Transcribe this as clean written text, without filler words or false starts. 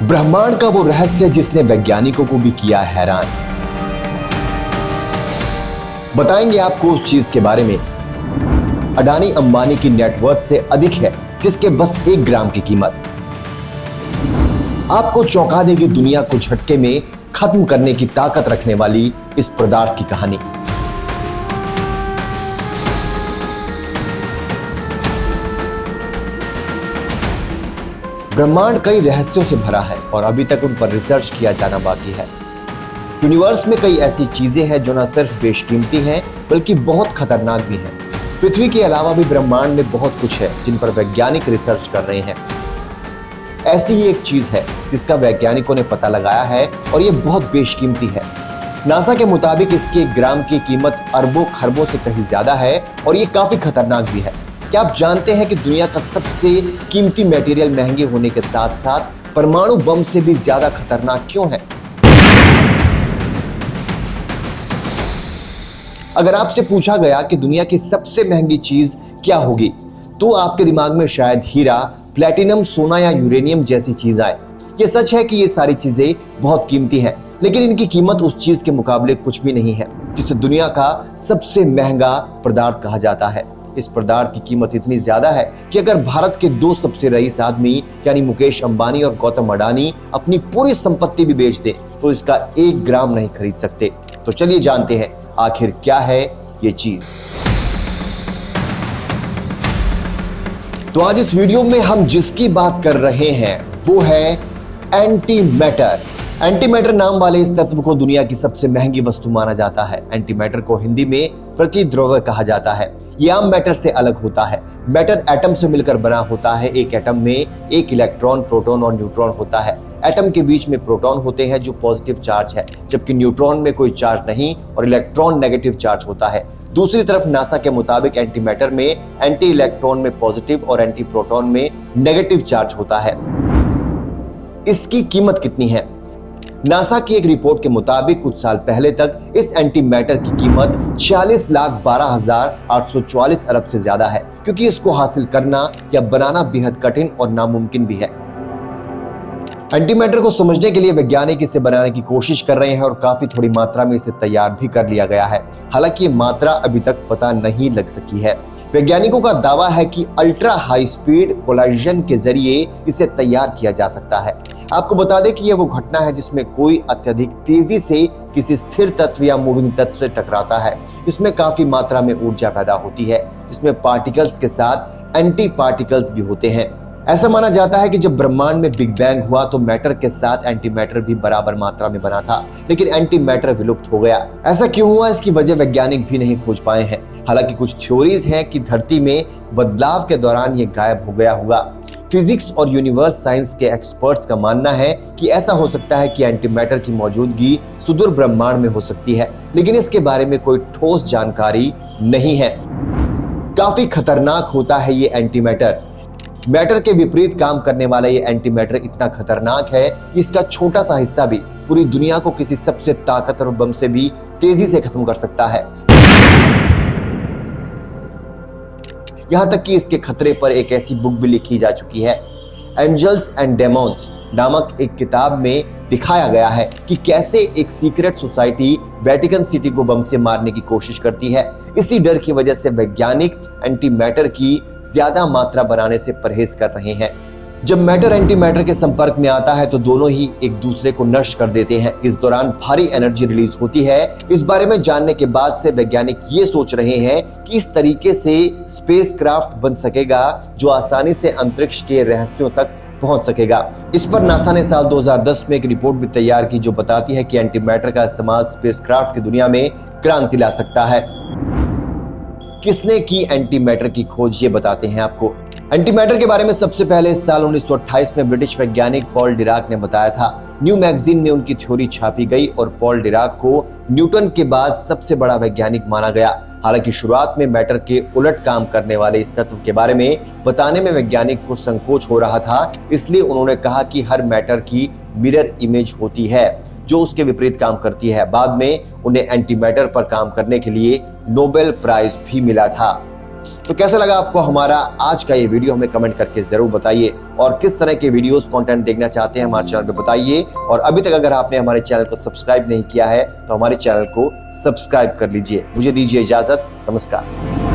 ब्रह्मांड का वो रहस्य जिसने वैज्ञानिकों को भी किया हैरान। बताएंगे आपको उस चीज के बारे में। अडानी अंबानी की नेटवर्थ से अधिक है जिसके बस 1 ग्राम की कीमत। आपको चौंका देगी दुनिया को झटके में खत्म करने की ताकत रखने वाली इस पदार्थ की कहानी। ब्रह्मांड कई रहस्यों से भरा है और अभी तक उन पर रिसर्च किया जाना बाकी है। यूनिवर्स में कई ऐसी चीजें हैं जो न सिर्फ बेशकीमती हैं बल्कि बहुत खतरनाक भी हैं। पृथ्वी के अलावा भी ब्रह्मांड में बहुत कुछ है जिन पर वैज्ञानिक रिसर्च कर रहे हैं। ऐसी ही एक चीज है जिसका वैज्ञानिकों ने पता लगाया है और ये बहुत बेशकीमती है। नासा के मुताबिक इसके 1 ग्राम की कीमत अरबों खरबों से कहीं ज्यादा है और ये काफी खतरनाक भी है। क्या आप जानते हैं कि दुनिया का सबसे कीमती मटेरियल महंगे होने के साथ साथ परमाणु बम से भी ज्यादा खतरनाक क्यों है? अगर आपसे पूछा गया कि दुनिया की सबसे महंगी चीज क्या होगी तो आपके दिमाग में शायद हीरा, प्लेटिनम, सोना या यूरेनियम जैसी चीज आए। ये सच है कि ये सारी चीजें बहुत कीमती हैं, लेकिन इनकी कीमत उस चीज के मुकाबले कुछ भी नहीं है जिसे दुनिया का सबसे महंगा पदार्थ कहा जाता है। इस पदार्थ की कीमत इतनी ज्यादा है कि अगर भारत के 2 सबसे रईस आदमी यानी मुकेश अंबानी और गौतम अडानी अपनी पूरी संपत्ति भी बेच दें तो इसका 1 ग्राम नहीं खरीद सकते। तो चलिए जानते हैं आखिर क्या है ये चीज। तो आज इस वीडियो में हम जिसकी बात कर रहे हैं वो है एंटी मैटर। एंटी मैटर नाम वाले इस तत्व को दुनिया की सबसे महंगी वस्तु माना जाता है। एंटी मैटर को हिंदी में प्रतिद्रव्य कहा जाता है। ये आम मैटर से अलग होता है। मैटर एटम से मिलकर बना होता है। एक एटम में 1 इलेक्ट्रॉन, प्रोटॉन और न्यूट्रॉन होता है। एटम के बीच में प्रोटॉन होते हैं जो पॉजिटिव चार्ज है, जबकि न्यूट्रॉन में कोई चार्ज नहीं और इलेक्ट्रॉन नेगेटिव चार्ज होता है। दूसरी तरफ नासा के मुताबिक एंटी मैटर में एंटी इलेक्ट्रॉन में पॉजिटिव और एंटी प्रोटॉन में नेगेटिव चार्ज होता है। इसकी कीमत कितनी है? नासा की एक रिपोर्ट के मुताबिक कुछ साल पहले तक इस एंटी मैटर की कीमत 46,12,844 अरब से ज्यादा है, क्योंकि इसको हासिल करना या बनाना बेहद कठिन और नामुमकिन भी है। एंटी मैटर को समझने के लिए वैज्ञानिक इसे बनाने की कोशिश कर रहे हैं और काफी थोड़ी मात्रा में इसे तैयार भी कर लिया गया है। हालांकि ये मात्रा अभी तक पता नहीं लग सकी है। वैज्ञानिकों का दावा है कि अल्ट्रा हाई स्पीड कोलाइजन के जरिए इसे तैयार किया जा सकता है। आपको बता दें कि यह वो घटना है जिसमें कोई अत्यधिक तेजी से किसी स्थिर तत्व या मूविंग तत्व से टकराता है। इसमें काफी मात्रा में ऊर्जा पैदा होती है। इसमें पार्टिकल्स के साथ एंटी पार्टिकल्स भी होते हैं। ऐसा माना जाता है कि जब ब्रह्मांड में बिग बैंग हुआ तो मैटर के साथ एंटी मैटर भी बराबर मात्रा में बना था, लेकिन एंटी मैटर विलुप्त हो गया। ऐसा क्यों हुआ, इसकी वजह वैज्ञानिक भी नहीं खोज पाए हैं। हालांकि कुछ थ्योरीज हैं कि धरती में बदलाव के दौरान ये गायब हो गया होगा। फिजिक्स और यूनिवर्स साइंस के एक्सपर्ट्स का मानना है कि ऐसा हो सकता है कि एंटी मैटर की मौजूदगी सुदूर ब्रह्मांड में हो सकती है, लेकिन इसके बारे में कोई ठोस जानकारी नहीं है। काफी खतरनाक होता है ये एंटी मैटर। मैटर के विपरीत काम करने वाला ये एंटी मैटर इतना खतरनाक है कि इसका छोटा सा हिस्सा भी पूरी दुनिया को किसी सबसे ताकतवर बम से भी तेजी से खत्म कर सकता है। यहां तक कि इसके खतरे पर एक ऐसी बुक भी लिखी जा चुकी है। एंजल्स एंड डेमोन्स नामक एक किताब में दिखाया गया है कि कैसे एक सीक्रेट सोसाइटी वेटिकन सिटी को बम से मारने की कोशिश करती है। इसी डर की वजह से वैज्ञानिक एंटी मैटर की ज्यादा मात्रा बनाने से परहेज कर रहे हैं। जब मैटर एंटी मैटर के संपर्क में आता है तो दोनों ही एक दूसरे को नष्ट कर देते हैं। इस दौरान भारी एनर्जी रिलीज होती है। इस बारे में जानने के बाद से वैज्ञानिक ये सोच रहे हैं कि इस तरीके से स्पेसक्राफ्ट बन सकेगा जो आसानी से अंतरिक्ष के रहस्यों तक पहुंच सकेगा। इस पर नासा ने साल 2010 में एक रिपोर्ट भी तैयार की जो बताती है कि एंटी मैटर का इस्तेमाल स्पेसक्राफ्ट की दुनिया में क्रांति ला सकता है। किसने की एंटी मैटर की खोज, ये बताते हैं आपको। एंटी मैटर के बारे में सबसे पहले इस साल 1928 में ब्रिटिश वैज्ञानिक पॉल डिराक ने बताया था। न्यू मैगजीन में उनकी थ्योरी छापी गई और पॉल डिराक को न्यूटन के बाद सबसे बड़ा वैज्ञानिक माना गया। हालांकि शुरुआत में मैटर के उलट काम करने वाले इस तत्व के बारे में बताने में वैज्ञानिक को संकोच हो रहा था, इसलिए उन्होंने कहा कि हर मैटर की मिरर इमेज होती है जो उसके विपरीत काम करती है। बाद में उन्हें एंटी मैटर पर काम करने के लिए नोबेल प्राइज भी मिला था। तो कैसा लगा आपको हमारा आज का ये वीडियो, हमें कमेंट करके जरूर बताइए। और किस तरह के वीडियोस कंटेंट देखना चाहते हैं हमारे चैनल पे बताइए। और अभी तक अगर आपने हमारे चैनल को सब्सक्राइब नहीं किया है तो हमारे चैनल को सब्सक्राइब कर लीजिए। मुझे दीजिए इजाजत, नमस्कार।